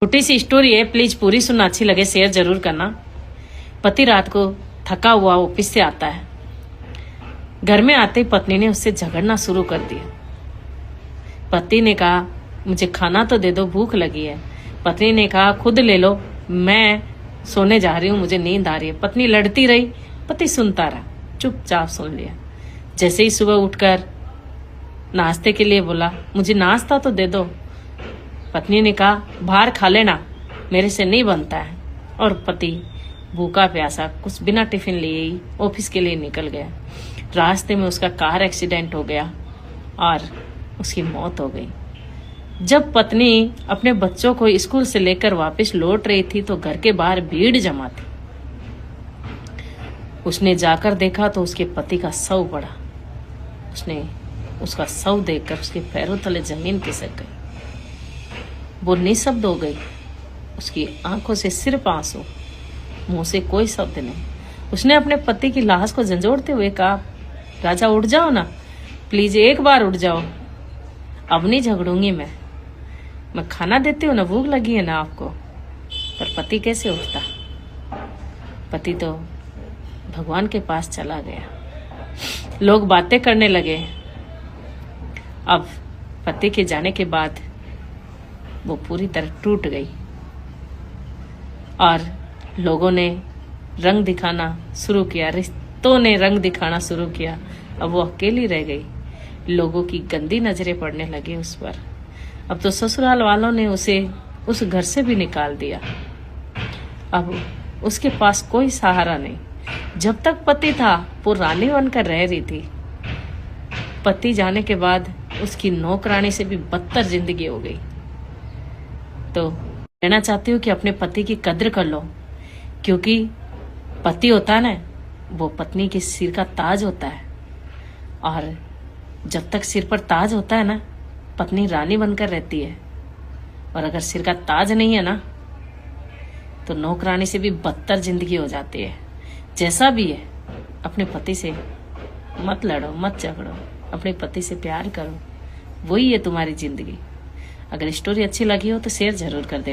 छोटी सी स्टोरी है, प्लीज पूरी सुनना, अच्छी लगे शेयर जरूर करना। पति रात को थका हुआ ऑफिस से आता है। घर में आते ही पत्नी ने उससे झगड़ना शुरू कर दिया। पति ने कहा मुझे खाना तो दे दो, भूख लगी है। पत्नी ने कहा खुद ले लो, मैं सोने जा रही हूँ, मुझे नींद आ रही है। पत्नी लड़ती रही, पति सुनता रहा, चुपचाप सुन लिया। जैसे ही सुबह उठकर नाश्ते के लिए बोला, मुझे नाश्ता तो दे दो। पत्नी ने कहा बाहर खा लेना, मेरे से नहीं बनता है। और पति भूखा प्यासा कुछ बिना टिफिन लिए ही ऑफिस के लिए निकल गया। रास्ते में उसका कार एक्सीडेंट हो गया और उसकी मौत हो गई। जब पत्नी अपने बच्चों को स्कूल से लेकर वापस लौट रही थी तो घर के बाहर भीड़ जमा थी। उसने जाकर देखा तो उसके पति का शव पड़ा। उसने उसका शव देखकर उसके पैरों तले जमीन खिसक गई। वो निशब्द हो गई। उसकी आंखों से सिर्फ आंसू, मुंह से कोई शब्द नहीं। उसने अपने पति की लाश को झंझोड़ते हुए कहा, राजा उठ जाओ ना, प्लीज एक बार उठ जाओ, अब नहीं झगड़ूंगी मैं खाना देती हूँ ना, भूख लगी है ना आपको। पर पति कैसे उठता? पति तो भगवान के पास चला गया। लोग बातें करने लगे। अब पति के जाने के बाद वो पूरी तरह टूट गई और लोगों ने रंग दिखाना शुरू किया, रिश्तों ने रंग दिखाना शुरू किया। अब वो अकेली रह गई। लोगों की गंदी नजरें पड़ने लगी उस पर। अब तो ससुराल वालों ने उसे उस घर से भी निकाल दिया। अब उसके पास कोई सहारा नहीं। जब तक पति था वो रानी बनकर रह रही थी। पति जाने के बाद उसकी नौकरानी से भी बदतर जिंदगी हो गई। तो कहना चाहती हूँ कि अपने पति की कद्र कर लो, क्योंकि पति होता है ना, वो पत्नी के सिर का ताज होता है। और जब तक सिर पर ताज होता है ना, पत्नी रानी बनकर रहती है। और अगर सिर का ताज नहीं है ना, तो नौकरानी से भी बदतर जिंदगी हो जाती है। जैसा भी है, अपने पति से मत लड़ो, मत झगड़ो, अपने पति से प्यार करो, वही है तुम्हारी जिंदगी। अगर स्टोरी अच्छी लगी हो तो शेयर जरूर कर दे।